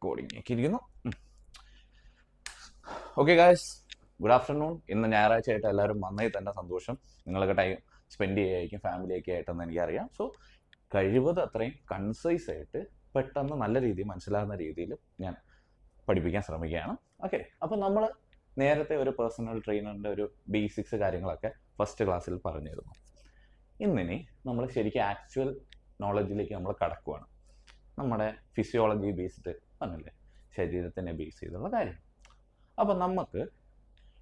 Recording ഒക്കെ ഇരിക്കുന്നു. Okay guys, good afternoon. ഇന്ന് ഞായറാഴ്ച ആയിട്ട് എല്ലാവരും നന്നായി തന്നെ സന്തോഷം. നിങ്ങളൊക്കെ ടൈം സ്പെൻഡ് ചെയ്യുകയായിരിക്കും ഫാമിലിയൊക്കെ ആയിട്ടെന്ന് എനിക്കറിയാം. സോ കഴിവത് അത്രയും കൺസൈസ് ആയിട്ട് പെട്ടെന്ന് നല്ല രീതിയിൽ മനസ്സിലാകുന്ന രീതിയിൽ ഞാൻ പഠിപ്പിക്കാൻ ശ്രമിക്കുകയാണ്. ഓക്കെ, അപ്പോൾ നമ്മൾ നേരത്തെ ഒരു പേഴ്സണൽ ട്രെയിനറിൻ്റെ ഒരു ബേസിക്സ് കാര്യങ്ങളൊക്കെ ഫസ്റ്റ് ക്ലാസ്സിൽ പറഞ്ഞിരുന്നു. ഇന്നിനി നമ്മൾ ശരിക്കും ആക്ച്വൽ നോളജിലേക്ക് നമ്മൾ കടക്കുകയാണ്. നമ്മുടെ ഫിസിയോളജി ബേസ്ഡ് പറഞ്ഞില്ലേ, ശരീരത്തിനെ ബേസ് ചെയ്തുള്ള കാര്യം. അപ്പം നമുക്ക്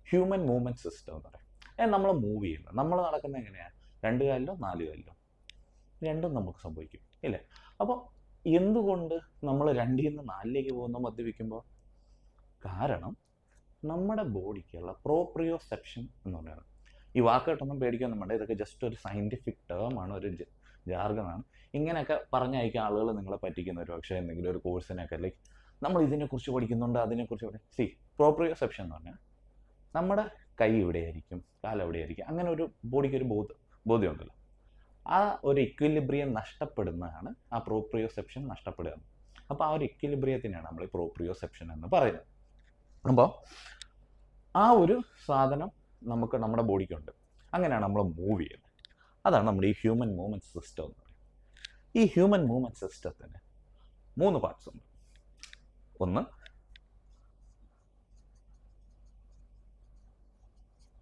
ഹ്യൂമൻ മൂവ്മെൻറ്റ് സിസ്റ്റം എന്ന് പറയും. നമ്മൾ മൂവ് ചെയ്യുന്നത്, നമ്മൾ നടക്കുന്നത് എങ്ങനെയാണ്? 2 കാലിലോ 4 കാലിലോ, രണ്ടും നമുക്ക് സംഭവിക്കും ഇല്ലേ? അപ്പോൾ എന്തുകൊണ്ട് നമ്മൾ 2ൽ നിന്ന് 4ലേക്ക് പോകുന്ന മദ്യപിക്കുമ്പോൾ? കാരണം നമ്മുടെ ബോഡിക്കുള്ള പ്രോപ്രിയോസെപ്ഷൻ എന്ന് പറയുന്നത്, ഈ വാക്കുകളൊന്നും പേടിക്കൊന്നും വേണ്ട, ഇതൊക്കെ ജസ്റ്റ് ഒരു സയൻറ്റിഫിക് ടേമാണ്, ഒരു ജാർഗനാണ്. ഇങ്ങനെയൊക്കെ പറഞ്ഞയക്കാൻ ആളുകൾ നിങ്ങളെ പറ്റിക്കുന്ന ഒരു പക്ഷേ എന്തെങ്കിലും ഒരു കോഴ്സിനൊക്കെ ലൈക്ക് നമ്മൾ ഇതിനെക്കുറിച്ച് പഠിക്കുന്നുണ്ട് അതിനെക്കുറിച്ച് പ്രോപ്രിയോസെപ്ഷൻ എന്ന് പറഞ്ഞാൽ നമ്മുടെ കൈ എവിടെയായിരിക്കും, കാലെവിടെയായിരിക്കും, അങ്ങനെ ഒരു ബോഡിക്ക് ഒരു ബോധ്യമുണ്ടല്ലോ. ആ ഒരു ഇക്വിലിബ്രിയം നഷ്ടപ്പെടുന്നതാണ് ആ പ്രോപ്രിയോസെപ്ഷൻ നഷ്ടപ്പെടുക. അപ്പോൾ ആ ഒരു ഇക്വിലിബ്രിയത്തിനാണ് നമ്മൾ ഈ പ്രോപ്രിയോസെപ്ഷൻ എന്ന് പറയുന്നത്. അപ്പോൾ ആ ഒരു സാധനം നമുക്ക് നമ്മുടെ ബോഡിക്കുണ്ട്. അങ്ങനെയാണ് നമ്മൾ മൂവ് ചെയ്യുന്നത്. അതാണ് നമ്മുടെ ഈ ഹ്യൂമൻ മൂവ്മെൻറ്റ് സിസ്റ്റം എന്ന് പറയുന്നത്. ഈ ഹ്യൂമൻ മൂവ്മെൻറ്റ് സിസ്റ്റത്തിന് 3 പാർട്സ് ഉണ്ട്. ഒന്ന്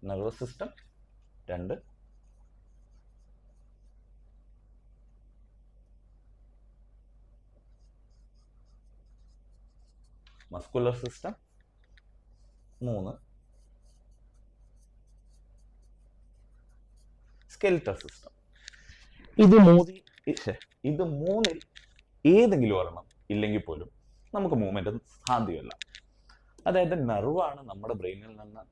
nervous system, 2 muscular system, 3 skeletal system. ഇത് മൂന്നിൽ ഏതെങ്കിലും ഒരെണ്ണം ഇല്ലെങ്കിൽ പോലും നമുക്ക് മൂവ്മെൻറ്റ് സാധ്യമല്ല. അതായത് നെർവാണ് നമ്മുടെ ബ്രെയിനിൽ നിന്ന്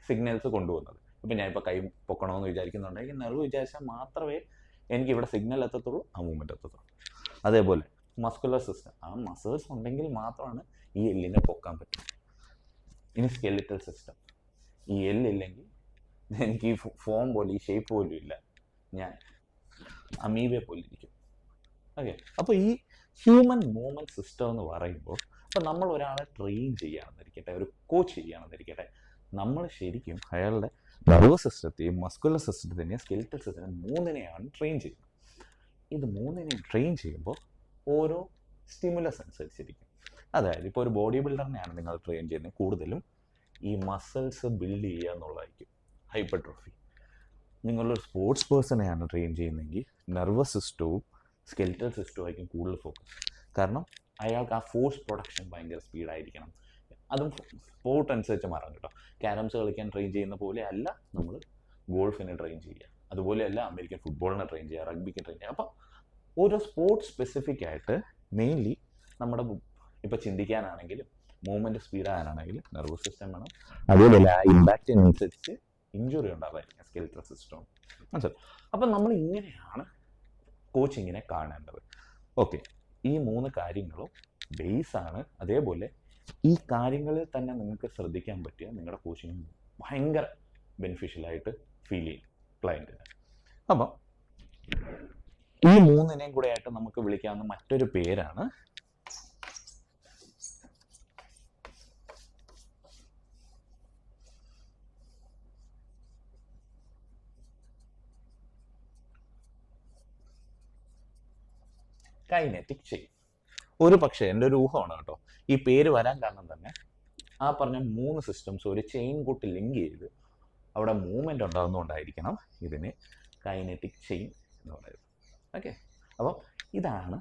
സിഗ്നൽസ് കൊണ്ടുപോകുന്നത്. ഇപ്പം ഞാനിപ്പോൾ കൈ പൊക്കണമെന്ന് വിചാരിക്കുന്നുണ്ടെങ്കിൽ നെർവ് വിചാരിച്ചാൽ മാത്രമേ എനിക്ക് ഇവിടെ സിഗ്നൽ എത്തത്തുള്ളൂ, ആ മൂവ്മെൻറ്റ് എത്തത്തുള്ളൂ. അതേപോലെ മസ്കുലർ സിസ്റ്റം, ആ മസിൽസ് ഉണ്ടെങ്കിൽ മാത്രമാണ് ഈ എല്ലിനെ പൊക്കാൻ പറ്റും. ഇനി സ്കെലിറ്റൽ സിസ്റ്റം, ഈ എല്ലില്ലെങ്കിൽ എനിക്ക് ഈ ഫോം പോലെ ഈ ഷേപ്പ് പോലും ഇല്ല, ഞാൻ അമീബയെ പോലെ ഇരിക്കും. ഓക്കെ, അപ്പോൾ ഈ ഹ്യൂമൻ മൂവ്മെൻറ്റ് സിസ്റ്റം എന്ന് പറയുമ്പോൾ, അപ്പോൾ നമ്മൾ ഒരാളെ ട്രെയിൻ ചെയ്യുകയാണെന്നിരിക്കട്ടെ, ഒരു കോച്ച് ചെയ്യുകയാണെന്നിരിക്കട്ടെ, നമ്മൾ ശരിക്കും അയാളുടെ നെർവസ് സിസ്റ്റത്തെയും മസ്കുലർ സിസ്റ്റത്തിനെയും സ്കെലിറ്റൽ സിസ്റ്റത്തിനെയും 3നെയാണ് ട്രെയിൻ ചെയ്യുന്നത്. ഇത് 3നെയും ട്രെയിൻ ചെയ്യുമ്പോൾ ഓരോ സ്റ്റിമുലസ് അനുസരിച്ചിരിക്കും. അതായത് ഇപ്പോൾ ഒരു ബോഡി ബിൽഡറിനെയാണ് നിങ്ങൾ ട്രെയിൻ ചെയ്യുന്നത്, കൂടുതലും ഈ മസിൽസ് ബിൽഡ് ചെയ്യുക എന്നുള്ളതായിരിക്കും, ഹൈപ്പർട്രോഫി. നിങ്ങളൊരു സ്പോർട്സ് പേഴ്സണെയാണ് ട്രെയിൻ ചെയ്യുന്നതെങ്കിൽ നെർവസ് സിസ്റ്റവും സ്കെലിറ്റൽ സിസ്റ്റവും ആയിരിക്കും കൂടുതൽ ഫോക്കസ്. കാരണം അയാൾക്ക് ആ ഫോഴ്സ് പ്രൊഡക്ഷൻ ഭയങ്കര സ്പീഡായിരിക്കണം. അതും സ്പോർട്ട് അനുസരിച്ച് മാറാം കേട്ടോ. ക്യാരംസ് കളിക്കാൻ ട്രെയിൻ ചെയ്യുന്ന പോലെ അല്ല നമ്മൾ ഗോൾഫിനെ ട്രെയിൻ ചെയ്യുക, അതുപോലെയല്ല അമേരിക്കൻ ഫുട്ബോളിനെ ട്രെയിൻ ചെയ്യുക, റഗ്ബിക്ക് ട്രെയിൻ ചെയ്യുക. അപ്പോൾ ഓരോ സ്പോർട്സ് സ്പെസിഫിക് ആയിട്ട് മെയിൻലി നമ്മുടെ ഇപ്പോൾ ചിന്തിക്കാനാണെങ്കിലും മൂവ്മെൻറ്റ് സ്പീഡാകാനാണെങ്കിലും നെർവസ് സിസ്റ്റം വേണം. അതുപോലെ ആ ഇമ്പാക്റ്റിനനുസരിച്ച് ഇഞ്ചുറി ഉണ്ടാവായിരിക്കും സ്കെലിറ്റൽ സിസ്റ്റം. മനസ്സിലായി? അപ്പം നമ്മൾ ഇങ്ങനെയാണ് കോച്ചിങ്ങിനെ കാണേണ്ടത്. ഓക്കെ, ഈ 3 കാര്യങ്ങളും ബേസാണ്. അതേപോലെ ഈ കാര്യങ്ങളിൽ തന്നെ നിങ്ങൾക്ക് ശ്രദ്ധിക്കാൻ പറ്റിയ നിങ്ങളുടെ കോച്ചിങ് ഭയങ്കര ബെനിഫിഷ്യലായിട്ട് ഫീൽ ചെയ്യും ക്ലയൻറ്റിന്. അപ്പം ഈ 3നെയും കൂടെ ആയിട്ട് നമുക്ക് വിളിക്കാവുന്ന മറ്റൊരു പേരാണ് കൈനറ്റിക് ചെയിൻ. ഒരു പക്ഷേ എൻ്റെ ഒരു ഊഹമാണ് കേട്ടോ, ഈ പേര് വരാൻ കാരണം തന്നെ ആ പറഞ്ഞ 3 സിസ്റ്റംസ് ഒരു ചെയിൻ കൂട്ടി ലിങ്ക് ചെയ്ത് അവിടെ മൂവ്മെൻ്റ് ഉണ്ടാകുന്നതുകൊണ്ടായിരിക്കണം ഇതിന് കൈനറ്റിക് ചെയിൻ എന്ന് പറയുന്നത്. ഓക്കെ, അപ്പോൾ ഇതാണ്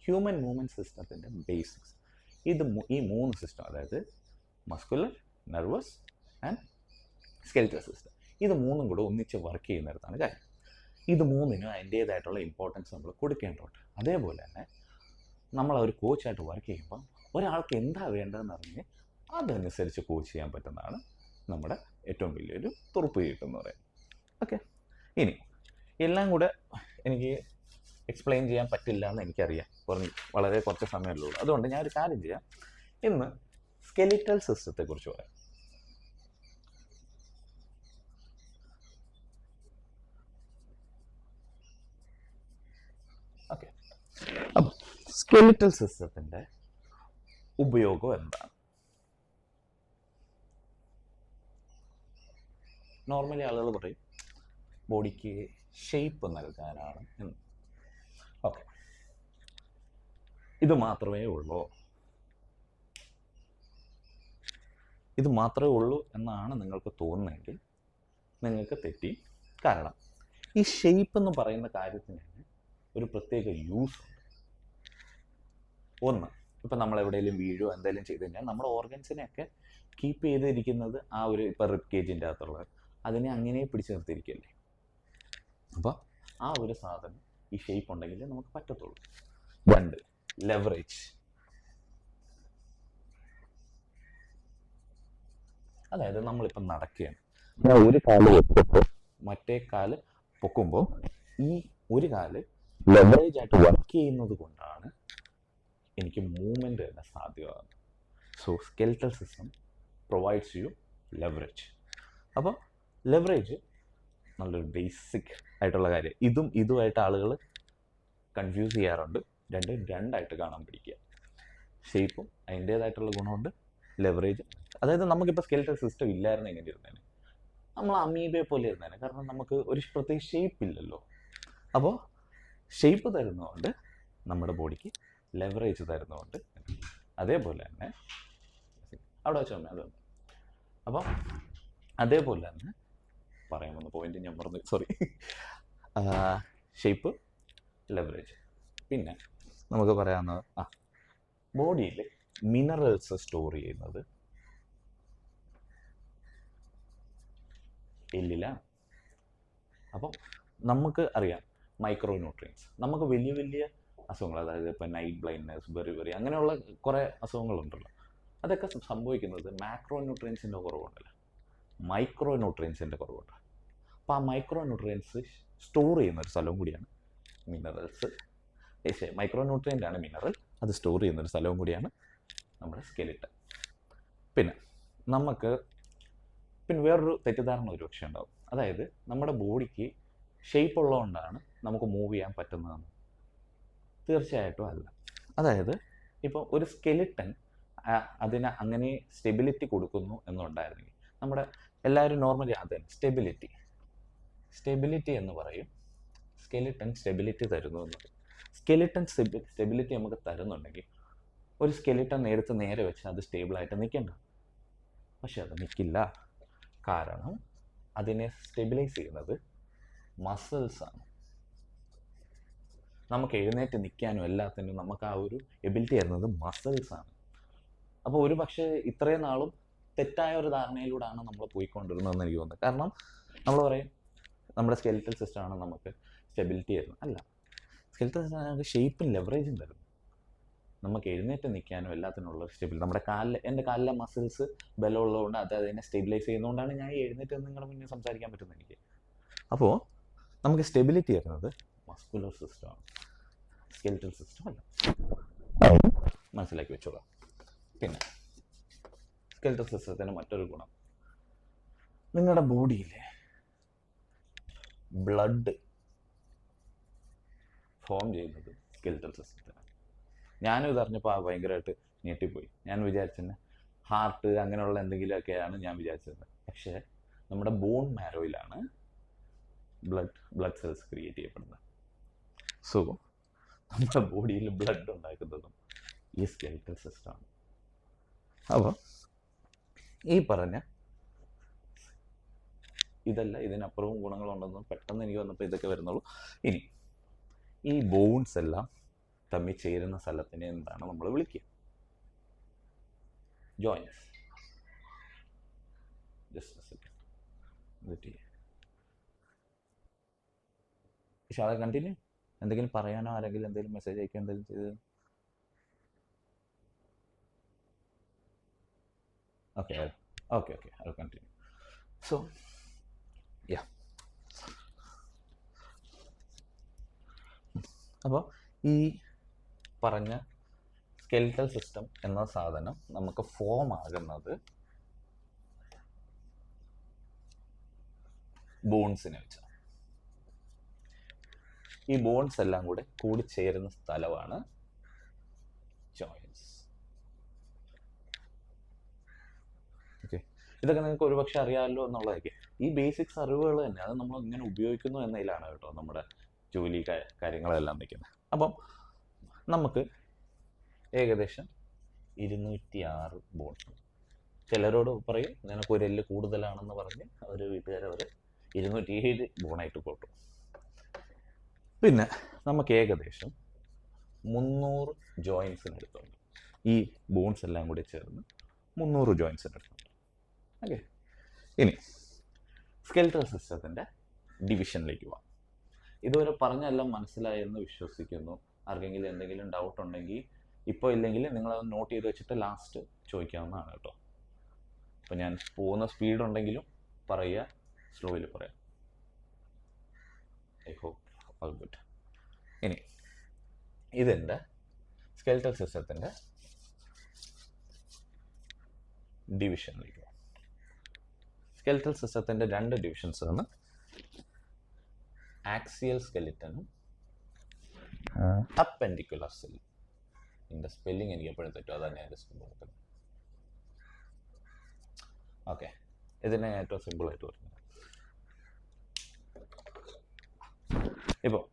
ഹ്യൂമൻ മൂവ്മെൻറ്റ് സിസ്റ്റത്തിൻ്റെ ബേസിക്സ്. ഈ 3 സിസ്റ്റം, അതായത് muscular, nervous and skeletal system, ഇത് 3ഉം കൂടെ ഒന്നിച്ച് വർക്ക് ചെയ്യുന്നിടത്താണ് കാര്യം. ഇത് 3നും അതിൻ്റേതായിട്ടുള്ള ഇമ്പോർട്ടൻസ് നമ്മൾ കൊടുക്കേണ്ടതുണ്ട്. അതേപോലെ തന്നെ നമ്മൾ ഒരു കോച്ചായിട്ട് വർക്ക് ചെയ്യുമ്പോൾ ഒരാൾക്ക് എന്താ വേണ്ടതെന്ന് അറിഞ്ഞ് അതനുസരിച്ച് കോച്ച് ചെയ്യാൻ പറ്റുന്നതാണ് നമ്മുടെ ഏറ്റവും വലിയൊരു തുറപ്പ് കിട്ടുമെന്ന് പറയുന്നത്. ഓക്കെ, ഇനി എല്ലാം കൂടെ എനിക്ക് എക്സ്പ്ലെയിൻ ചെയ്യാൻ പറ്റില്ല എന്ന് എനിക്കറിയാം, വളരെ കുറച്ച് സമയമല്ലേ ഉള്ളൂ. അതുകൊണ്ട് ഞാനൊരു കാര്യം ചെയ്യാം, ഇന്ന് സ്കെലിറ്റൽ സിസ്റ്റത്തെക്കുറിച്ച് പറയാം. ഓക്കെ, അപ്പോൾ സ്കെലിറ്റൽ സിസ്റ്റത്തിൻ്റെ ഉപയോഗം എന്താണ്? നോർമലി ആളുകൾ പറയും ബോഡിക്ക് ഷേപ്പ് നൽകാനാണ് എന്ന്. ഓക്കെ, ഇത് മാത്രമേ ഉള്ളൂ, ഇത് മാത്രമേ ഉള്ളൂ എന്നാണ് നിങ്ങൾക്ക് തോന്നുന്നതെങ്കിൽ നിങ്ങൾക്ക് തെറ്റി. കാരണം ഈ ഷേപ്പ് എന്ന് പറയുന്ന കാര്യത്തിന് ഒരു പ്രത്യേക യൂസ് ഉണ്ട്. ഒന്ന്, ഇപ്പം നമ്മൾ എവിടെയെങ്കിലും വീഴോ എന്തെങ്കിലും ചെയ്ത് കഴിഞ്ഞാൽ നമ്മുടെ ഓർഗൻസിനെയൊക്കെ കീപ്പ് ചെയ്തിരിക്കുന്നത് ആ ഒരു ഇപ്പം റിബ് കേജിൻ്റെ അകത്തുള്ള അതിനെ അങ്ങനെ പിടിച്ചു നിർത്തിയിരിക്കുകയല്ലേ. അപ്പോൾ ആ ഒരു സാധനം ഈ ഷേപ്പ് ഉണ്ടെങ്കിൽ നമുക്ക് പറ്റത്തുള്ളൂ. രണ്ട്, ലെവറേജ്. അതായത് നമ്മളിപ്പം നടക്കുകയാണ്, ഞാൻ ഒരു കാല് വെച്ചപ്പോൾ മറ്റേ കാല് പൊക്കുമ്പോൾ ഈ ഒരു കാല് ലെവറേജ് ആയിട്ട് വർക്ക് ചെയ്യുന്നത് കൊണ്ടാണ് എനിക്ക് മൂവ്മെന്റ് തന്നെ സാധ്യമാകുന്നത്. So skeletal system provides you leverage. അപ്പോൾ ലെവറേജ് നല്ലൊരു ബേസിക് ആയിട്ടുള്ള കാര്യം. ഇതുമായിട്ട് ആളുകൾ കൺഫ്യൂസ് ചെയ്യാറുണ്ട്. രണ്ടായിട്ട് കാണാൻ പിടിക്കുക. ഷേപ്പും അതിൻ്റേതായിട്ടുള്ള ഗുണമുണ്ട്, ലെവറേജ്. അതായത് നമുക്കിപ്പോൾ സ്കെൽറ്റൽ സിസ്റ്റം ഇല്ലായിരുന്നു എങ്ങനെ ഇരുന്നേനെ, നമ്മൾ അമീബയെ പോലെ ഇരുന്നേനെ. കാരണം നമുക്ക് ഒരു പ്രത്യേക ഷേപ്പ് ഇല്ലല്ലോ. അപ്പോൾ ഷേപ്പ് തരുന്നതുകൊണ്ട് നമ്മുടെ ബോഡിക്ക് ലെവറേജ് തരുന്നതുകൊണ്ട് അതേപോലെ തന്നെ അവിടെ വെച്ചോ അത്. അപ്പോൾ അതേപോലെ തന്നെ പറയാമെന്ന് പോയിന്റ് ഞാൻ പറഞ്ഞു, സോറി. Shape, leverage. പിന്നെ നമുക്ക് പറയാവുന്നത് ബോഡിയിൽ മിനറൽസ് സ്റ്റോർ ചെയ്യുന്നത് എല്ലിലാണ്. അപ്പം നമുക്ക് അറിയാം മൈക്രോ ന്യൂട്രിയൻസ്. നമുക്ക് വലിയ വലിയ അസുഖങ്ങൾ, അതായത് ഇപ്പം നൈറ്റ് ബ്ലൈൻഡ്നെസ്, ബെറി അങ്ങനെയുള്ള കുറേ അസുഖങ്ങളുണ്ടല്ലോ. അതൊക്കെ സംഭവിക്കുന്നത് മാക്രോ ന്യൂട്രിയൻസിൻ്റെ കുറവുണ്ടല്ലോ, മൈക്രോ ന്യൂട്രിയൻസിൻ്റെ കുറവുണ്ട്. അപ്പോൾ ആ മൈക്രോ ന്യൂട്രിയൻസ് സ്റ്റോർ ചെയ്യുന്ന ഒരു സ്ഥലവും കൂടിയാണ് മിനറൽസ്. മൈക്രോ ന്യൂട്രിയൻ്റ് ആണ് മിനറൽ, അത് സ്റ്റോർ ചെയ്യുന്നൊരു സ്ഥലവും കൂടിയാണ് നമ്മുടെ സ്കെലിറ്റൻ. പിന്നെ വേറൊരു തെറ്റിദ്ധാരണ ഒരുപക്ഷെ ഉണ്ടാവും. അതായത് നമ്മുടെ ബോഡിക്ക് ഷേപ്പ് ഉള്ളതുകൊണ്ടാണ് നമുക്ക് മൂവ് ചെയ്യാൻ പറ്റുന്നതെന്ന്. തീർച്ചയായിട്ടും അല്ല. അതായത് ഇപ്പോൾ ഒരു സ്കെലിറ്റൻ അതിന് അങ്ങനെ സ്റ്റെബിലിറ്റി കൊടുക്കുന്നു എന്നുണ്ടായിരുന്നെങ്കിൽ, നമ്മുടെ എല്ലാവരും നോർമലി അതന്നെ സ്റ്റെബിലിറ്റി എന്ന് പറയും. സ്കെലിറ്റൻ സ്റ്റെബിലിറ്റി തരുന്നു എന്ന് പറയും. സ്കെലിറ്റൻ സ്റ്റെബിലിറ്റി നമുക്ക് തരുന്നുണ്ടെങ്കിൽ ഒരു സ്കെലിറ്റൻ നേരെ വെച്ച് അത് സ്റ്റേബിളായിട്ട് നിൽക്കേണ്ട. പക്ഷെ അത് നിൽക്കില്ല. കാരണം അതിനെ സ്റ്റെബിലൈസ് ചെയ്യുന്നത് മസിൽസാണ്. നമുക്ക് എഴുന്നേറ്റ് നിൽക്കാനും എല്ലാത്തിനും നമുക്ക് ആ ഒരു എബിലിറ്റി തരുന്നത് മസിൽസാണ്. അപ്പോൾ ഒരു പക്ഷേ ഇത്രയും നാളും തെറ്റായ ഒരു ധാരണയിലൂടെയാണ് നമ്മൾ പോയിക്കൊണ്ടിരുന്നതെന്ന് എനിക്ക് തോന്നുന്നത്. കാരണം നമ്മൾ പറയും നമ്മുടെ സ്കെലിറ്റൽ സിസ്റ്റമാണ് നമുക്ക് സ്റ്റെബിലിറ്റി തരുന്നത്. അല്ല, സ്കെലിറ്റൽ സിസ്റ്റം നമുക്ക് ഷേപ്പും ലെവറേജും തരുന്നു. നമുക്ക് എഴുന്നേറ്റ് നിൽക്കാനും എല്ലാത്തിനുള്ള സ്റ്റെബിലിറ്റി. എൻ്റെ കാലിലെ മസിൽസ് ബലമുള്ളതുകൊണ്ട് അതിനെ സ്റ്റെബിലൈസ് ചെയ്യുന്നതുകൊണ്ടാണ് ഞാൻ എഴുന്നേറ്റ് നിങ്ങളുടെ മുന്നേ സംസാരിക്കാൻ പറ്റുന്നത് എനിക്ക്. അപ്പോൾ നമുക്ക് സ്റ്റെബിലിറ്റി തരുന്നത് മസ്കുലർ സിസ്റ്റമാണ്, സ്കെലിറ്റൽ സിസ്റ്റം അല്ല. മനസ്സിലാക്കി വെച്ചോളാം. പിന്നെ സ്കെലിറ്റൽ സിസ്റ്റത്തിന് മറ്റൊരു ഗുണം, നിങ്ങളുടെ ബോഡിയിലെ ബ്ലഡ് ഫോം ചെയ്യുന്നത് സ്കെലിറ്റൽ സിസ്റ്റത്തിനാണ്. ഞാനും ഇതറിഞ്ഞപ്പോൾ ഭയങ്കരമായിട്ട് ഞെട്ടിപ്പോയി. ഞാൻ വിചാരിച്ചെന്നെ ഹാർട്ട് അങ്ങനെയുള്ള എന്തെങ്കിലുമൊക്കെയാണ് ഞാൻ വിചാരിച്ചത്. പക്ഷേ നമ്മുടെ ബോൺ മാരോയിലാണ് ബ്ലഡ് സെൽസ് ക്രിയേറ്റ് ചെയ്യപ്പെടുന്നത്. സോ നമ്മുടെ ബോഡിയിൽ ബ്ലഡ് ഉണ്ടാക്കുന്നതും ഈ സ്കെലിറ്റൽ സിസ്റ്റമാണ്. അപ്പോൾ ഈ പറഞ്ഞ ഇതല്ല, ഇതിനപ്പുറവും ഗുണങ്ങളുണ്ടെന്നും പെട്ടെന്ന് എനിക്ക് വന്നപ്പോൾ ഇതൊക്കെ വരുന്നുള്ളൂ. ഇനി ഈ ബോൺസ് എല്ലാം തമ്മിൽ ചേരുന്ന സ്ഥലത്തിനെ എന്താണ് നമ്മൾ വിളിക്കുക? Joins. Just a second. Shada continue. എന്തെങ്കിലും പറയാനോ ആരെങ്കിലും എന്തെങ്കിലും മെസ്സേജ് അയക്കുക എന്തെങ്കിലും ചെയ്ത്? Okay I will continue. So അപ്പോൾ ഈ പറഞ്ഞ സ്കെലിറ്റൽ സിസ്റ്റം എന്ന സാധനം നമുക്ക് ഫോം ആകുന്നത് ബോൺസിനെ വെച്ചാണ്. ഈ ബോൺസ് എല്ലാം കൂടി ചേരുന്ന സ്ഥലമാണ് ജോയിൻസ്. ഇതൊക്കെ നിങ്ങൾക്ക് ഒരുപക്ഷെ അറിയാമല്ലോ എന്നുള്ളതൊക്കെ. ഈ ബേസിക്സ് അറിവുകൾ തന്നെ അത് നമ്മൾ ഇങ്ങനെ ഉപയോഗിക്കുന്നു എന്നതിലാണ് കേട്ടോ നമ്മുടെ ജോലി കാര്യങ്ങളെല്ലാം നിൽക്കുന്നത്. അപ്പം നമുക്ക് ഏകദേശം 206 ബോൺസ്. ചിലരോട് പറയും നിനക്ക് ഒരു എല്ല് കൂടുതലാണെന്ന് പറഞ്ഞ് അവർ വീട്ടുകാരവർ 207 ബോണായിട്ട് കൂട്ടും. പിന്നെ നമുക്ക് ഏകദേശം 300 ജോയിൻസിന് എടുത്തുണ്ട്. ഈ ബോൺസ് എല്ലാം കൂടി ചേർന്ന് 300 ജോയിൻസിന് എടുത്തുണ്ട്. ഓക്കെ, ഇനി സ്കെൽറ്റൽ സിസ്റ്റത്തിൻ്റെ ഡിവിഷനിലേക്ക് പോവാം. ഇതുവരെ പറഞ്ഞെല്ലാം മനസ്സിലായെന്ന് വിശ്വസിക്കുന്നു. ആർക്കെങ്കിലും എന്തെങ്കിലും ഡൗട്ട് ഉണ്ടെങ്കിൽ ഇപ്പോൾ ഇല്ലെങ്കിൽ നിങ്ങളത് നോട്ട് ചെയ്ത് വെച്ചിട്ട് ലാസ്റ്റ് ചോദിക്കാവുന്നതാണ് കേട്ടോ. അപ്പോൾ ഞാൻ പോകുന്ന സ്പീഡ് ഉണ്ടെങ്കിലും പറയുക, സ്ലോയിൽ പറയാം. I hope all good. ഇനി ഇതെൻ്റെ സ്കെൽറ്റൽ സിസ്റ്റത്തിൻ്റെ ഡിവിഷനിലേക്ക് പോകാം. സ്കെൽറ്റൽ സിസ്റ്റത്തിൻ്റെ 2 ഡിവിഷൻസ് ആണ്, ആക്സിയൽ സ്കെലിറ്റനും അപ്പെൻഡിക്കുലർ സ്കെലിറ്റൻ. ഇതിൻ്റെ സ്പെല്ലിംഗ് എനിക്ക് എപ്പോഴും തെറ്റും, അതാണ് ഞാൻ ജസ്റ്റ് കൊടുക്കുന്നത്. ഓക്കെ, ഇതിനെ ഏറ്റവും സിമ്പിളായിട്ട് പറയുന്നത് ഇപ്പോൾ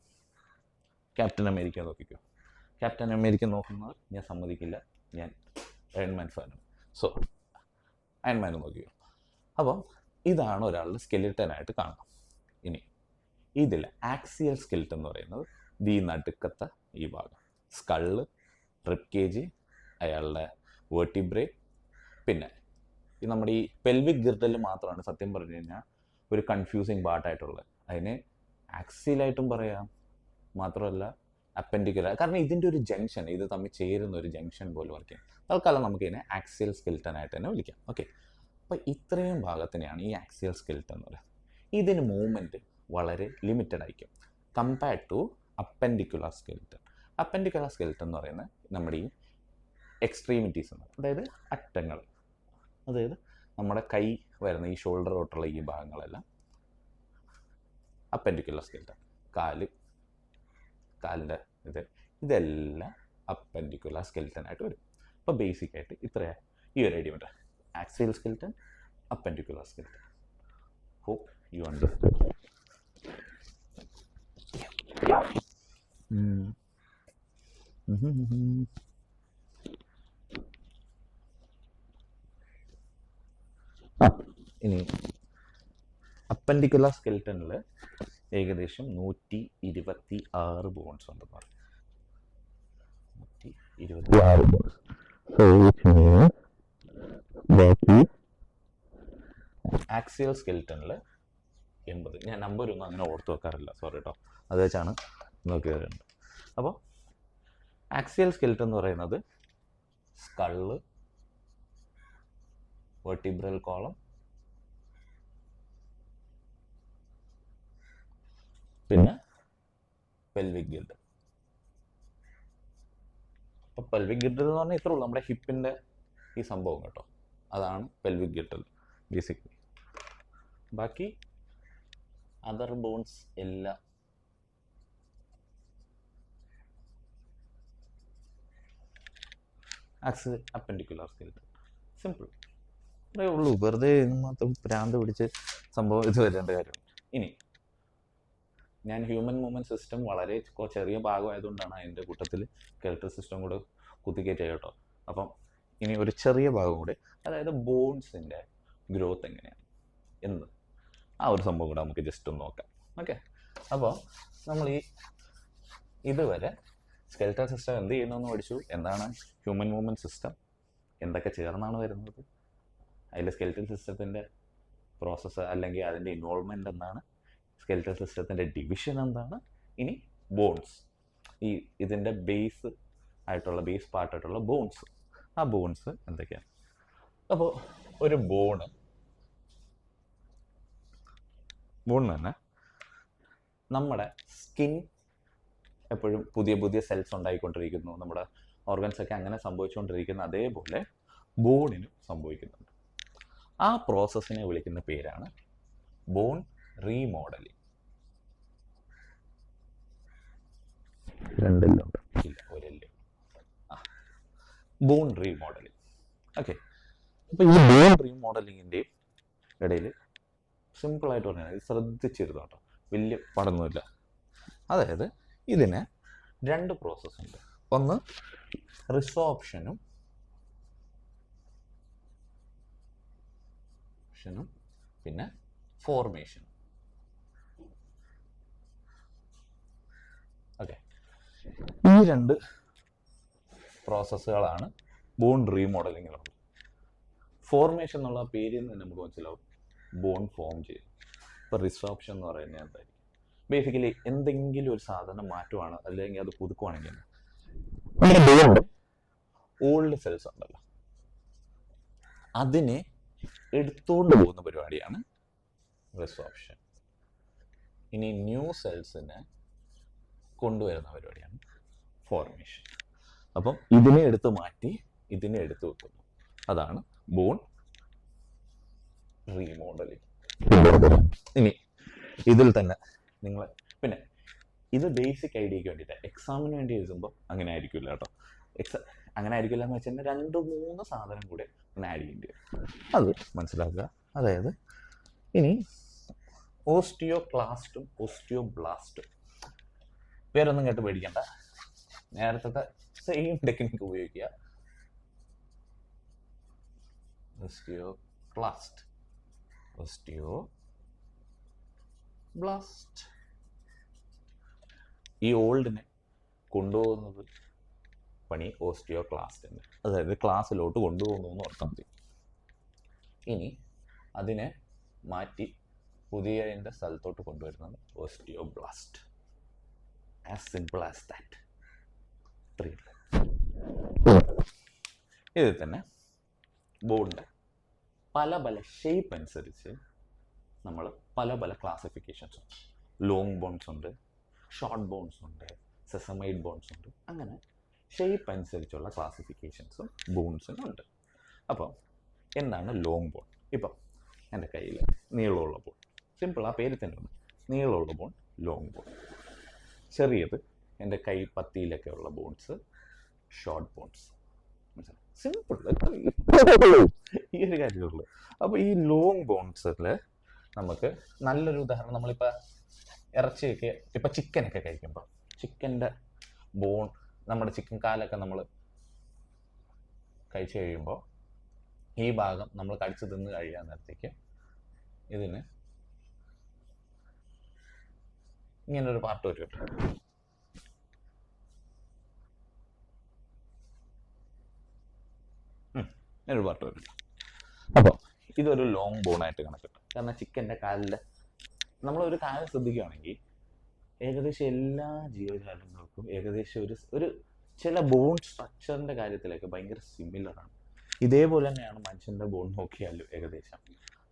ക്യാപ്റ്റൻ അമേരിക്ക നോക്കിക്കോ. ക്യാപ്റ്റൻ അമേരിക്ക നോക്കുന്നവർ ഞാൻ സമ്മതിക്കില്ല, ഞാൻ അയൺമാൻ ഫാനാണ്. സോ അയൺമാൻ നോക്കിക്കോ. അപ്പം ഇതാണ് ഒരാളുടെ സ്കെലിറ്റനായിട്ട് കാണുന്നത്. ഇനി ഇതിൽ ആക്സിയൽ സ്കെലിറ്റൻ എന്ന് പറയുന്നത് ഈ നടുക്കത്തെ ഈ ഭാഗം, സ്കള്ള്, റിബ് കേജ്, അയാളുടെ വെർട്ടിബ്രേ, പിന്നെ നമ്മുടെ ഈ പെൽവിക് ഗിർഡൽ മാത്രമാണ് സത്യം പറഞ്ഞു കഴിഞ്ഞാൽ ഒരു കൺഫ്യൂസിങ് പാർട്ടായിട്ടുള്ളത്. അതിന് ആക്സിയലായിട്ടും പറയാം, മാത്രമല്ല അപ്പൻഡിക്കുലർ, കാരണം ഇതിൻ്റെ ഒരു ജംഗ്ഷൻ, ഇത് തമ്മിൽ ചേരുന്ന ഒരു ജംഗ്ഷൻ പോലെ വർക്ക് ചെയ്യും. തൽക്കാലം നമുക്ക് ഇതിനെ ആക്സിയൽ സ്കെലിറ്റനായിട്ട് തന്നെ വിളിക്കാം. ഓക്കെ, അപ്പോൾ ഇത്രയും ഭാഗത്തിനെയാണ് ഈ ആക്സിയൽ സ്കെലിറ്റൻ എന്ന് പറയുന്നത്. ഇതിന് മൂവ്മെൻറ്റ് വളരെ ലിമിറ്റഡ് ആയിരിക്കും compared to appendicular skeleton. Appendicular skeleton എന്ന് പറയുന്നത് നമ്മുടെ ഈ എക്സ്ട്രീമിറ്റീസ് എന്ന്, അതായത് അറ്റങ്ങൾ, അതായത് നമ്മുടെ കൈ വരുന്ന ഈ ഷോൾഡർ തൊട്ടുള്ള ഈ ഭാഗങ്ങളെല്ലാം അപ്പൻഡിക്കുലർ സ്കെലിറ്റൻ. കാലിൻ്റെ ഇതെല്ലാം അപ്പൻഡിക്കുലർ സ്കെലിറ്റനായിട്ട് വരും. അപ്പോൾ ബേസിക്കായിട്ട് ഇത്രയാണ് ഈ ഒരു idea. Axial skeleton, appendicular skeleton. Hope you understand. ഇനി അപ്പൻഡിക്കുലർ സ്കെലിറ്റനിൽ ഏകദേശം 126 ബോൺസ് ഉണ്ടെന്ന് പറഞ്ഞു. 126 ബോൺസ്. ബാക്കി ആക്സിയൽ സ്കെലിറ്റനിൽ 80. ഞാൻ നമ്പരൊന്നും അങ്ങനെ ഓർത്ത് വെക്കാറില്ല, സോറി കേട്ടോ, അത് വെച്ചാണ് നോക്കിയത്. അപ്പോൾ ആക്സിയൽ സ്കെലിറ്റൻ എന്ന് പറയുന്നത് സ്കള്ള്, വെർട്ടിബ്രൽ കോളം, പിന്നെ പെൽവിക് ഗിർഡൽ. അപ്പോൾ പെൽവിക് ഗിർഡൽ എന്ന് പറഞ്ഞാൽ ഇത്രേ ഉള്ളൂ, നമ്മുടെ ഹിപ്പിൻ്റെ ഈ സംഭവം കേട്ടോ, അതാണ് പെൽവിക് ഗിർഡൽ ബേസിക്കലി. ബാക്കി അതർ ബോൺസ് എല്ലാം അപ്പൻഡിക്കുലർ സ്കെലിറ്റൻ. സിമ്പിൾ, അത്രേ ഉള്ളൂ. വെറുതെ മാത്രം ഭ്രാന്ത് പിടിച്ച് സംഭവം ഇത് വരേണ്ട കാര്യമാണ്. ഇനി ഞാൻ ഹ്യൂമൻ മൂവ്മെൻറ്റ് സിസ്റ്റം വളരെ ചെറിയ ഭാഗമായതുകൊണ്ടാണ് അതിൻ്റെ കൂട്ടത്തിൽ സ്കെലിറ്റൽ സിസ്റ്റം കൂടെ കുത്തിക്കയറ്റുക കേട്ടോ. അപ്പം ഇനി ഒരു ചെറിയ ഭാഗം കൂടെ, അതായത് ബോൺസിൻ്റെ ഗ്രോത്ത് എങ്ങനെയാണ് എന്ന് ആ ഒരു സംഭവം കൂടെ നമുക്ക് ജസ്റ്റ് ഒന്ന് നോക്കാം. ഓക്കെ, അപ്പോൾ നമ്മൾ ഇതുവരെ സ്കെലിറ്റൽ സിസ്റ്റം എന്ത് ചെയ്യുന്നതെന്ന് പഠിച്ചു. എന്താണ് ഹ്യൂമൻ മൂവ്മെൻറ്റ് സിസ്റ്റം, എന്തൊക്കെ ചേർന്നാണ് വരുന്നത്, അതിൽ സ്കെലിറ്റൽ സിസ്റ്റത്തിൻ്റെ പ്രോസസ്സ് അല്ലെങ്കിൽ അതിൻ്റെ ഇൻവോൾവ്മെൻ്റ് എന്താണ്, സ്കെലിറ്റൽ സിസ്റ്റത്തിൻ്റെ ഡിവിഷൻ എന്താണ്, ഇനി ബോൺസ്, ഇതിൻ്റെ ബേസ് പാർട്ടായിട്ടുള്ള ബോൺസ്, ആ ബോൺസ് എന്തൊക്കെയാണ്. അപ്പോൾ ഒരു ബോൺ തന്നെ നമ്മുടെ സ്കിൻ എപ്പോഴും പുതിയ പുതിയ സെൽസ് ഉണ്ടായിക്കൊണ്ടിരിക്കുന്നു, നമ്മുടെ ഓർഗൻസൊക്കെ അങ്ങനെ സംഭവിച്ചുകൊണ്ടിരിക്കുന്ന അതേപോലെ ബോണിനും സംഭവിക്കുന്നുണ്ട്. ആ പ്രോസസ്സിനെ വിളിക്കുന്ന പേരാണ് bone remodelling. Bone remodelling. Okay, അപ്പോൾ ഈ ബോൺ റീമോഡലിങ്ങിൻ്റെയും ഇടയിൽ സിമ്പിളായിട്ട് പറഞ്ഞാൽ ഇത് ശ്രദ്ധിച്ചിരുന്നു കേട്ടോ, വലിയ പടങ്ങുമില്ല. അതായത് ഇതിന് 2 പ്രോസസ്സ് ഉണ്ട്. ഒന്ന് റിസോപ്ഷനും പിന്നെ ഫോർമേഷനും. ഓക്കെ, ഈ 2 പ്രോസസ്സുകളാണ് ബോൺ റീമോഡലിങ്ങിലുള്ളത്. ഫോർമേഷൻ എന്നുള്ള പേരിൽ നിന്ന് നമുക്ക് മനസ്സിലാവും ബോൺ ഫോം ചെയ്യും. ഇപ്പോൾ റിസോപ്ഷൻ എന്ന് പറയുന്നത് എന്തായിരിക്കും? ബേസിക്കലി എന്തെങ്കിലും ഒരു സാധനം മാറ്റുവാണ് അല്ലെങ്കിൽ അത് പുതുക്കുവാണെങ്കിൽ ഓൾഡ് സെൽസ് ഉണ്ടല്ലോ, അതിനെ എടുത്തുകൊണ്ട് പോകുന്ന പരിപാടിയാണ് റിസോപ്ഷൻ. ഇനി ന്യൂ സെൽസിനെ കൊണ്ടുവരുന്ന പരിപാടിയാണ് ഫോർമേഷൻ. അപ്പം ഇതിനെ എടുത്ത് മാറ്റി ഇതിനെ എടുത്ത് വെക്കുന്നു, അതാണ് ബോൺ റീമോഡലിംഗ്. ഇനി ഇതിൽ തന്നെ നിങ്ങൾ പിന്നെ ഇത് ബേസിക് ഐഡിയക്ക് വേണ്ടിയിട്ട് എക്സാമിന് വേണ്ടി എഴുതുമ്പോൾ അങ്ങനെ ആയിരിക്കില്ല കേട്ടോ. അങ്ങനെ ആയിരിക്കില്ല എന്ന് വെച്ചാൽ 2-3 സാധനം കൂടെ ഒന്ന് ആഡ് ചെയ്യേണ്ടി വരും, അത് മനസ്സിലാക്കുക. അതായത് ഇനി ഓസ്റ്റിയോക്ലാസ്റ്റും ഓസ്റ്റിയോബ്ലാസ്റ്റും പേരൊന്നും കേട്ട് പേടിക്കണ്ട, നേരത്തെ സെയിം ടെക്നിക്ക് ഉപയോഗിക്കുക. Osteoclast, osteoblast. ഈ ഓൾഡിനെ കൊണ്ടുപോകുന്നത് പണി ഓസ്റ്റിയോക്ലാസ്റ്റിൻ്റെ, അതായത് ക്ലാസ്സിലോട്ട് കൊണ്ടുപോകുന്നു എന്ന് ഓർത്താൽ മതി. ഇനി അതിനെ മാറ്റി പുതിയതിൻ്റെ സ്ഥലത്തോട്ട് കൊണ്ടുവരുന്നത് osteoblast. As simple as that. ഇതിൽ തന്നെ ബോണിൻ്റെ പല പല ഷേപ്പ് അനുസരിച്ച് നമ്മൾ പല പല ക്ലാസിഫിക്കേഷൻസ് ഉണ്ട്. ലോങ് ബോൺസ് ഉണ്ട്, ഷോർട്ട് ബോൺസ് ഉണ്ട്, സെസമൈഡ് ബോൺസ് ഉണ്ട്. അങ്ങനെ ഷേപ്പ് അനുസരിച്ചുള്ള ക്ലാസിഫിക്കേഷൻസും ബോൺസിനും ഉണ്ട്. അപ്പം എന്താണ് ലോങ് ബോൺ? ഇപ്പം എൻ്റെ കയ്യിൽ നീളമുള്ള ബോൺ, സിമ്പിൾ, ആ പേര് തന്നെ ഉണ്ട്, നീളമുള്ള ബോൺ ലോങ് ബോൺ. ചെറിയത് എൻ്റെ കൈ പത്തിയിലൊക്കെ ഉള്ള ബോൺസ് ഷോർട്ട് ബോൺസ്. സിമ്പിൾ, ഈ ഒരു കാര്യമുള്ളൂ. അപ്പോൾ ഈ ലോങ് ബോൺസിൽ നമുക്ക് നല്ലൊരു ഉദാഹരണം, നമ്മളിപ്പോൾ ഇറച്ചിയൊക്കെ ഇപ്പം ചിക്കനൊക്കെ കഴിക്കുമ്പോൾ ചിക്കൻ്റെ ബോൺ, നമ്മുടെ ചിക്കൻ കാലൊക്കെ നമ്മൾ കഴിച്ചു കഴിയുമ്പോൾ ഈ ഭാഗം നമ്മൾ കടിച്ചു തിന്ന് കഴിയാൻ നേരത്തേക്ക് ഇതിന് ഇങ്ങനൊരു പാർട്ട് വരും കേട്ടോ. ഇങ്ങനൊരു പാർട്ട് വരും. അപ്പോൾ ഇതൊരു ലോങ് ബോണായിട്ട് കണക്കിട്ടും. കാരണം ചിക്കൻ്റെ കാലിൽ നമ്മളൊരു കാര്യം ശ്രദ്ധിക്കുകയാണെങ്കിൽ ഏകദേശം എല്ലാ ജീവജാലങ്ങൾക്കും ഏകദേശം ഒരു ചില ബോൺ സ്ട്രക്ചറിൻ്റെ കാര്യത്തിലൊക്കെ ഭയങ്കര സിമിലറാണ്. ഇതേപോലെ തന്നെയാണ് മനുഷ്യൻ്റെ ബോൺ നോക്കിയാലും ഏകദേശം.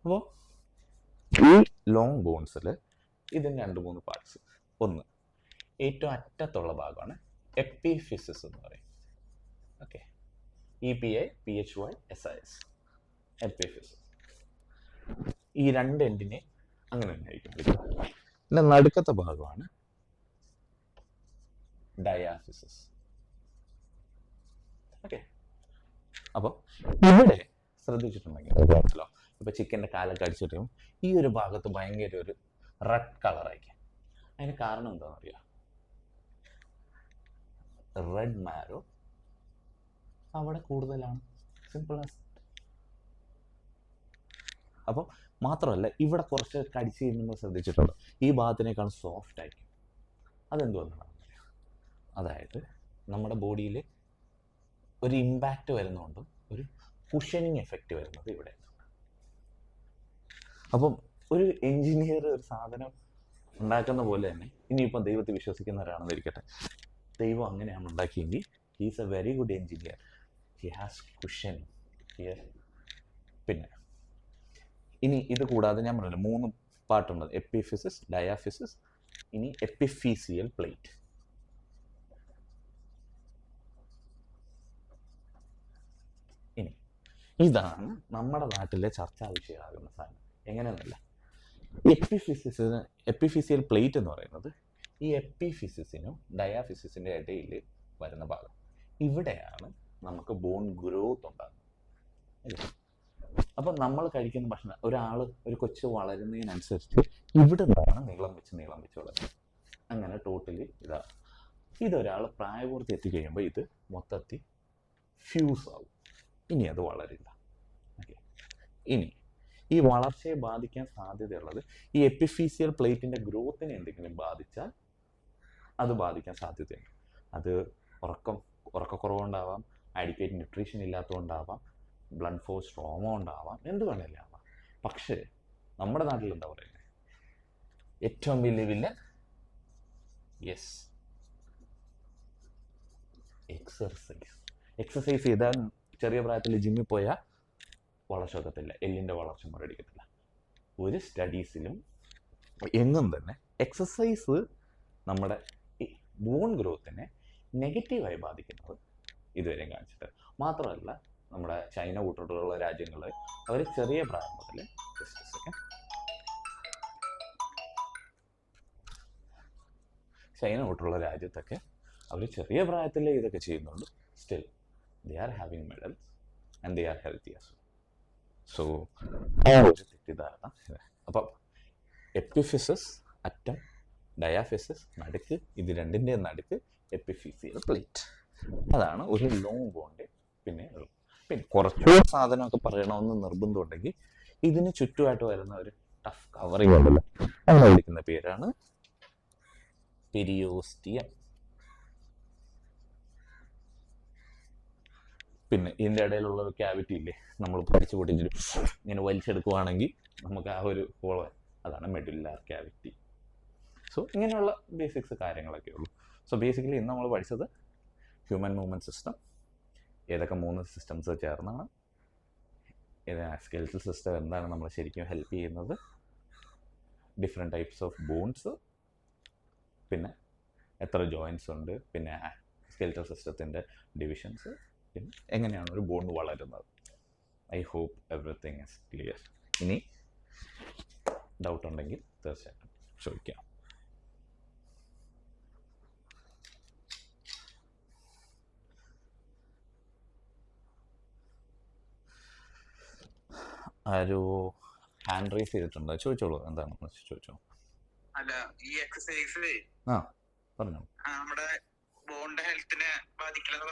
അപ്പോൾ ഈ ലോങ് ബോൺസിൽ ഇതിന് 2-3 പാർട്സ്. ഒന്ന്, ഏറ്റവും അറ്റത്തുള്ള ഭാഗമാണ് എപ്പിഫിസിസ് എന്ന് പറയും. Okay, EPIPHYSIS, എപ്പിഫിസിസ്. ഈ 2 എൻഡിനെ അങ്ങനെ തന്നെ ആയിരിക്കും. പിന്നെ നടുക്കത്തെ ഭാഗമാണ് ഡയാഫിസിസ്. ഓക്കെ, അപ്പോൾ ഇവിടെ ശ്രദ്ധിച്ചിട്ടുണ്ടെങ്കിൽ ഇപ്പൊ ചിക്കൻ്റെ കാലൊക്കെ അടിച്ചിട്ടും ഈ ഒരു ഭാഗത്ത് ഭയങ്കര ഒരു റെഡ് കളറായിരിക്കും. അതിന് കാരണം എന്താണെന്ന് അറിയാം? റെഡ് മാരോ അവിടെ കൂടുതലാണ്. Simple as. അപ്പം മാത്രമല്ല ഇവിടെ കുറച്ച് കടിച്ച് കഴിയുമ്പോൾ ശ്രദ്ധിച്ചിട്ടുണ്ടോ ഈ ഭാഗത്തിനേക്കാൾ സോഫ്റ്റ് ആയിരിക്കും. അതെന്തുകൊണ്ടാണ്? അതായത് നമ്മുടെ ബോഡിയിൽ ഒരു ഇമ്പാക്റ്റ് വരുന്നതുകൊണ്ടും ഒരു കുഷനിങ് എഫക്റ്റ് വരുന്നത് ഇവിടെ. അപ്പം ഒരു എൻജിനീയർ ഒരു സാധനം ഉണ്ടാക്കുന്ന പോലെ തന്നെ ഇനിയിപ്പം ദൈവത്തെ വിശ്വസിക്കുന്നവരാണെന്നിരിക്കട്ടെ, ദൈവം അങ്ങനെയാണ് ഉണ്ടാക്കിയെങ്കിൽ he's a very good engineer. He has cushion here. പിന്നെ ഇനി ഇത് കൂടാതെ ഞാൻ പറഞ്ഞില്ല 3 പാർട്ടുണ്ട്: എപ്പിഫിസിസ്, ഡയാഫിസിസ്, ഇനി എപ്പിഫീസിയൽ പ്ലേറ്റ്. ഇനി ഇതാണ് നമ്മുടെ നാട്ടിലെ ചർച്ചാ വിഷയമാകുന്ന സാധനം. എങ്ങനെയൊന്നുമില്ല, എപ്പിഫീസിയൽ പ്ലേറ്റ് എന്ന് പറയുന്നത് ഈ എപ്പിഫിസിസിനും ഡയാഫിസിസിൻ്റെ ഇടയിൽ വരുന്ന ഭാഗം. ഇവിടെയാണ് നമുക്ക് ബോൺ ഗ്രോത്ത് ഉണ്ടാകുന്നത്. അപ്പം നമ്മൾ കഴിക്കുന്ന ഭക്ഷണം ഒരു കൊച്ചു വളരുന്നതിനനുസരിച്ച് ഇവിടെ നിന്നാണ് നീളം വെച്ച് വളരുന്നത്. അങ്ങനെ ടോട്ടലി ഇതൊരാൾ പ്രായപൂർത്തി എത്തിക്കഴിയുമ്പോൾ ഇത് മൊത്തത്തിൽ ഫ്യൂസ് ആവും. ഇനി അത് വളരില്ല. ഓക്കെ, ഇനി ഈ വളർച്ചയെ ബാധിക്കാൻ സാധ്യതയുള്ളത് ഈ എപ്പിഫീസിയൽ പ്ലേറ്റിന്റെ ഗ്രോത്തിനെ എന്തെങ്കിലും ബാധിച്ചാൽ അത് ബാധിക്കാൻ സാധ്യതയുണ്ട്. അത് ഉറക്കക്കുറവുണ്ടാവാം, ആഡിക്വേറ്റ് ന്യൂട്രീഷൻ ഇല്ലാത്തതുകൊണ്ടാവാം, ബ്ലഡ് ഫോഴ്സ് ട്രോമ ഉണ്ടാവാം, എന്ത് വേണമെങ്കിലും ആവാം. പക്ഷേ നമ്മുടെ നാട്ടിൽ എന്താ പറയുന്നത്, ഏറ്റവും വലിയ വില്ലൻ എക്സസൈസ് ചെയ്താൽ ചെറിയ പ്രായത്തിൽ ജിമ്മിൽ പോയാൽ വളർച്ച വെക്കത്തില്ല, എല്ലിൻ്റെ വളർച്ച മുരടിക്കത്തില്ല. ഒരു സ്റ്റഡീസിലും എങ്ങും തന്നെ എക്സസൈസ് നമ്മുടെ ബോൺ ഗ്രോത്തിനെ നെഗറ്റീവായി ബാധിക്കുന്നത് ഇതുവരെയും കാണിച്ചിട്ട്. മാത്രമല്ല നമ്മുടെ ചൈന കൂട്ടുള്ള രാജ്യങ്ങൾ അവർ ചെറിയ പ്രായം മുതൽ ചൈന കൂട്ടുള്ള രാജ്യത്തൊക്കെ അവർ ചെറിയ പ്രായത്തിൽ ഇതൊക്കെ ചെയ്യുന്നുണ്ട്. Still they are having medals and they are healthy as well. So ഒരു തെറ്റിദ്ധാരണ. അപ്പം എപ്പിഫിസിസ് അറ്റം, ഡയാഫിസിസ് നടുക്ക്, ഇത് രണ്ടിൻ്റെ നടുക്ക് എപ്പിഫീസിയൽ പ്ലേറ്റ്. അതാണ് ഒരു ലോങ് ബോണ്ട്. പിന്നെ കുറച്ചുകൂടെ സാധനമൊക്കെ പറയണമെന്ന് നിർബന്ധമുണ്ടെങ്കിൽ ഇതിന് ചുറ്റുമായിട്ട് വരുന്ന ഒരു ടഫ് കവറിങ് ഉണ്ടല്ലോ, അങ്ങനെ വിളിക്കുന്ന പേരാണ് പെരിയോസ്റ്റിയം. പിന്നെ ഇതിൻ്റെ ഇടയിലുള്ള ഒരു ക്യാവിറ്റി ഇല്ലേ, നമ്മൾ പഠിച്ചു പൊട്ടിച്ചിട്ട് ഇങ്ങനെ വലിച്ചെടുക്കുവാണെങ്കിൽ നമുക്ക് ആ ഒരു ഹോൾ, അതാണ് മെഡുലാർ ക്യാവിറ്റി. സോ ഇങ്ങനെയുള്ള ബേസിക്സ് കാര്യങ്ങളൊക്കെ ഉള്ളൂ. സോ ബേസിക്കലി ഇന്ന് നമ്മൾ പഠിച്ചത് ഹ്യൂമൻ മൂവ്മെൻറ്റ് സിസ്റ്റം, ഏതൊക്കെ 3 സിസ്റ്റംസ് ചേർന്നാണ്, സ്കെൽറ്റൽ സിസ്റ്റം എന്താണ് നമ്മൾ ശരിക്കും ഹെൽപ്പ് ചെയ്യുന്നത്, ഡിഫറെൻറ്റ് ടൈപ്സ് ഓഫ് ബോൺസ്, പിന്നെ എത്ര ജോയിൻറ്റ്സ് ഉണ്ട്, പിന്നെ സ്കെൽറ്റൽ സിസ്റ്റത്തിൻ്റെ ഡിവിഷൻസ്, പിന്നെ എങ്ങനെയാണ് ഒരു ബോൺ വളരുന്നത്. I hope everything is clear. ഇനി ഡൗട്ട് ഉണ്ടെങ്കിൽ തീർച്ചയായിട്ടും ചോദിക്കാം. ഒരു ഹാൻഡ് റൈസ് ചെയ്തിട്ടുണ്ട്, ചോദിച്ചോളൂ, എന്താണെന്ന് ചോദിച്ചോ. അല്ല, ഈ എക്സസൈസ് പറഞ്ഞോ. നമ്മുടെ ബോണ്ട് ഹെൽത്തിനെ ബാധിക്കില്ലെന്ന്